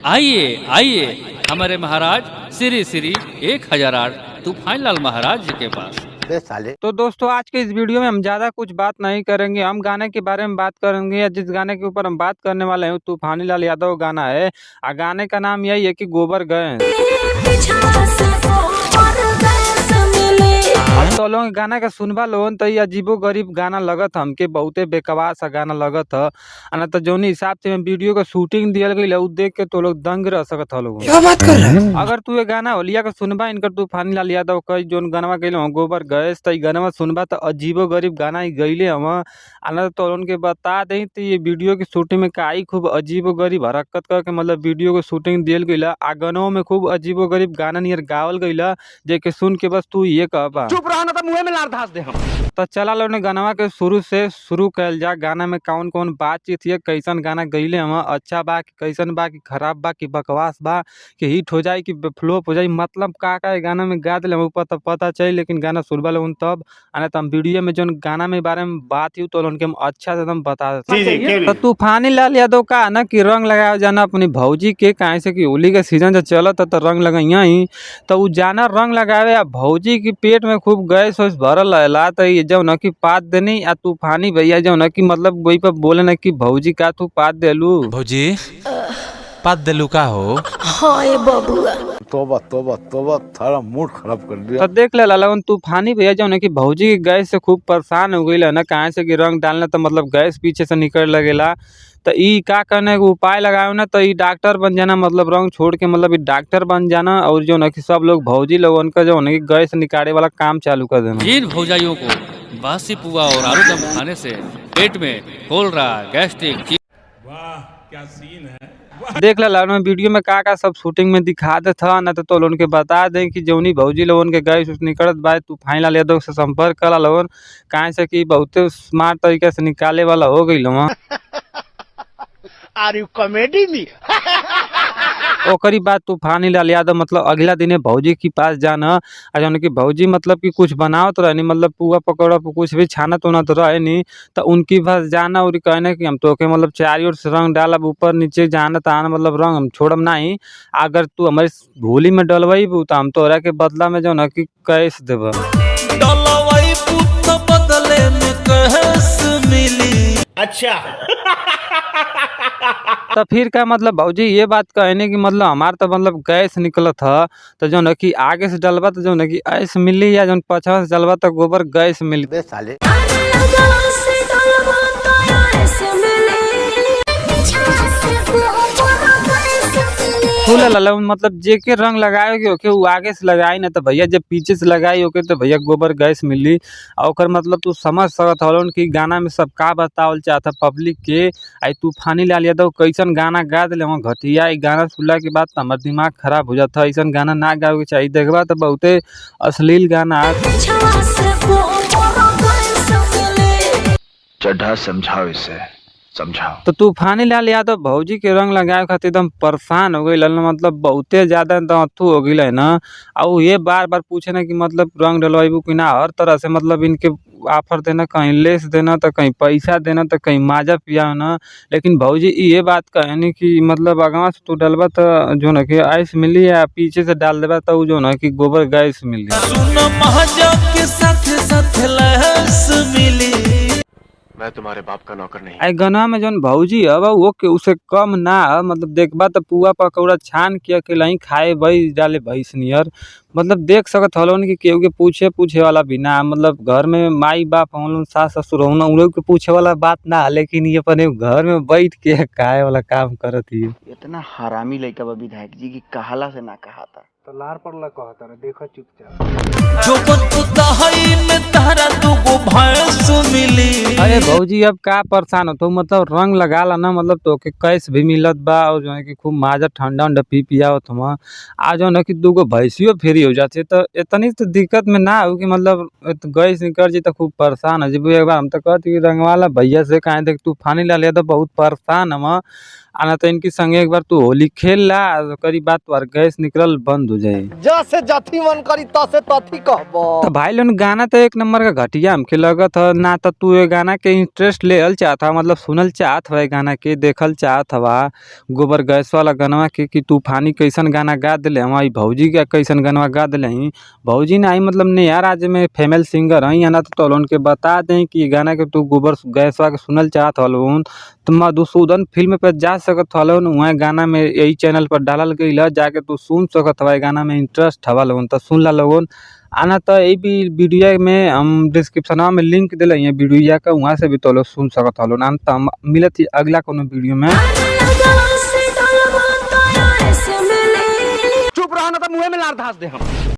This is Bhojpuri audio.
आइए आइए हमारे महाराज श्री श्री 1008 तूफान लाल महाराज जी के पास। साले। तो दोस्तों आज के इस वीडियो में हम ज़्यादा कुछ बात नहीं करेंगे। हम गाने के बारे में बात करेंगे, या जिस गाने के ऊपर हम बात करने वाले हैं तूफानी लाल यादव गाना है। गाने का नाम यही है कि गोबर गए। तो लोग गाना का सुनबा लोन तो ये अजीबो गरीब गाना लगत हमके, बहुते बेकवास सा गाना लगत है। ना तो जौनी हिसाब से वीडियो का शूटिंग दियल गई उ देख के तो लोग दंग रह सकत है। लोग क्या बात कर रहे हैं? अगर तू ये गाना होलिया का सुनबा इनकर तूफानी लाल यादव कई जोन गाना गइल गोबर गैस, तो गाना सुनबा तो अजीबो गरीब गाना ही गईले हम। आना तो उनके बता दें तो ये वीडियो की शूटिंग में काई खूब अजीबो गरीब हरकत करके मतलब वीडियो के शूटिंग दियल गई। आ गानों में खूब अजीबो गरीब गाना नियर गावल गईल, जेके सुन के बस तू ये कहबा चुप रहो ना तो मुंह में लार धास दे हम। तो चला लो ने गाना के शुरू से शुरू कल जा। गाना में कौन कौन बातचीत है, कैसन गाना गईले हम, अच्छा बा कि कैसन बा कि खराब बा कि बकवास बा कि हिट हो जाए कि फ्लॉप हो जाए, मतलब का गाना में गा दिले ऊपर तो पता चले। लेकिन गाना सुनबा लोग तब आना तो हम वीडियो में जो गाना में बारे में बात ही तो उनके हम अच्छा से एकदम बता देते। तो तूफानी लाल यादव का ना कि रंग लगाया जाना अपनी भौजी के, काहे से कि होली के सीजन जो चलत तो रंग लगाइया ही तो उ जाना रंग लगावे। भौजी की पेट में खूब गैस वैस भरल रहेला, तो ये जो न कि पात देनी आ तूफानी भैया जो न कि मतलब वही पर बोले न कि भौजी का तू पात देलू, भौजी पात देलू का हो। हाय बबुआ तोबा तोबा तोबा, थारा मूड खराब कर दिया। तो देख ले लाला तूफानी भैया जो न कि भौजी की गैस से खूब परेशान हो गई है ना, कहाँ से कि रंग डालना तो मतलब गैस पीछे से निकल लगेला। तो ई का करने के उपाय लगाओ ना, तो ई डॉक्टर बन जाना, मतलब रंग छोड़ के मतलब ई डॉक्टर बन जाना। और जो न कि सब लोग भौजी लोग उनका जो न कि गैस निकाले वाला काम चालू कर देना। जिन भौजाइयों को बासी पुआ और आलू दम खाने से पेट में कोलरा गैस्ट्रिक क्या सीन है। देख ला वीडियो में का सब शूटिंग में दिखा दे था ना, तो उनके बता दें कि जौनी भौजी लोगन के गैस निकलत बा तूफानी लाल यादव से संपर्क करा लोगन, काहे से कि बहुते स्मार्ट तरीके से निकाले वाला हो गई लोग। आर यू कॉमेडी मी? ओकरी बाद तूफानी लाल यादव मतलब अगला दिन भौजी के पास जाना, और जौन की भौजी मतलब कि कुछ बनाओ तो रहनी, मतलब पुआ पकौड़ा कुछ भी छाना तो तो रहे नहीं। तो उनकी पास जाना और कहना कि हम तो के मतलब चारों ओर से रंग डालब, ऊपर नीचे जाना ताना मतलब रंग हम छोड़म नहीं। अगर तू हमारी भूली में डलवाई तो हम तोरा के बदला में जो न कि कैश देब। अच्छा। तो फिर का मतलब भौजी ये बात कहने की मतलब हमार तो मतलब गैस निकलत था, तो जो न कि आगे से डलबा तो जो न कि ऐस मिली, या जो पछवा से डलबा तो गोबर गैस मिली। बे साले। फूल लला मतलब जेके रंग लगाए ओके वो आगे से लगाई ना, तो भैया जब पीछे से लगाई ओके तो भैया गोबर गैस मिली। और मतलब तू समझ सकत हो कि गाना में सब का बतावल चाहता पब्लिक के। आई तूफानी लाल यादव कैसन गाना गा दिले वहाँ घटिया। ई गाना सुनला के बाद तो हमार दिमाग खराब हो जाता। ऐसा गाना ना गावे के चाहिए, देखबा तो बहुते अश्लील गाना। चड्ढा समझाओ इसे, समझाओ। तो तूफानी लाल यादव भौजी के रंग लगाए खातिर एकदम परेशान हो गई, मतलब बहुते ज्यादा अथू हो गई है ना। और ये बार बार पूछे ना कि मतलब रंग डलवाइबू कि ना, हर तरह से मतलब इनके ऑफर देना, कहीं लेस देना तो कहीं पैसा देना तो कहीं माजा पिया ना। लेकिन भौजी ये बात कहनी कि मतलब अगवा से तू डलबा तो जो न कि आइस मिली, या पीछे से डाल देबा तो जो न कि गोबर गैस मिली। मैं तुम्हारे बाप का नौकर नहीं। आई गना में जौन भौजी है वो के उसे कम ना है, मतलब देखबा तो पुआ पकौड़ा छान के अकेला ही खाए भाई डाले भैंस नियर। मतलब देख सकत हलोन कि केहू के पूछे वाला भी ना, मतलब घर में माई बाप हम सास ससुर हम लोग के पूछे वाला बात ना, लेकिन ये अपने घर में बैठ के खाए वाला काम करत ही। इतना हरामी लड़का बा विधायक जी की कहाला से ना कहा था। तो लार पर ला कहता रे, देखो चुपचाप। अरे भौजी अब का परेशान हो तो मतलब रंग लगा ला ना, मतलब तो के कैश भी मिलत बा, और जो है कि खूब माजा ठंडा उंडा पी पिया तुम आ जो है कि दूगो भैंसियो फ्री हो जाते। तो इतनी तो दिक्कत में ना हो कि मतलब गैस निकल जी तो खूब परेशान है। जब एक बार हम तो कहते कि रंग वाला भैया से कहे थे तूफानी लाल यादव बहुत परेशान हम। आना तो इनकी संगे एक बार तू होली खेल ला करी बात तोर गैस निकलल बंद हो जाए। जैसे जथी मन करी तसे तथी कहबो। तो भाई लोग गाना तो एक नंबर का घटिया हमके लगत है ना। तो तू ये गाना के इंटरेस्ट लेहल चाहत हवा, मतलब सुनल चाहत हवा गाना के, देखल चाहत हवा गोबर गैस वाला गाना के कि तूफानी कैसन गाना गा दिले हमारी भौजी का कैसन गाना गा दिले ही भौजी ने आई मतलब नया राज्य में फीमेल सिंगर है ना। तो तोल उनके बता दें कि गाना के तू गोबर गैस वाला सुनल चाहत हलोन तो मधुसूदन फिल्म पे जा सकत हलोन। वहाँ गाना में यही चैनल पर डालल गई है, जाके तू सुन सकत हवा। गाना में इंटरेस्ट हवा लोगन तो सुन ला लोगन। आना तो ये भी वीडियो में हम डिस्क्रिप्शन में लिंक दिले हैं वीडियो का, वहाँ से भी तो लोग सुन सकत हलो। ना तो हम मिलत ही अगला कोनो वीडियो में। चुप रहा ना तो मुंह में लार धास दे हम।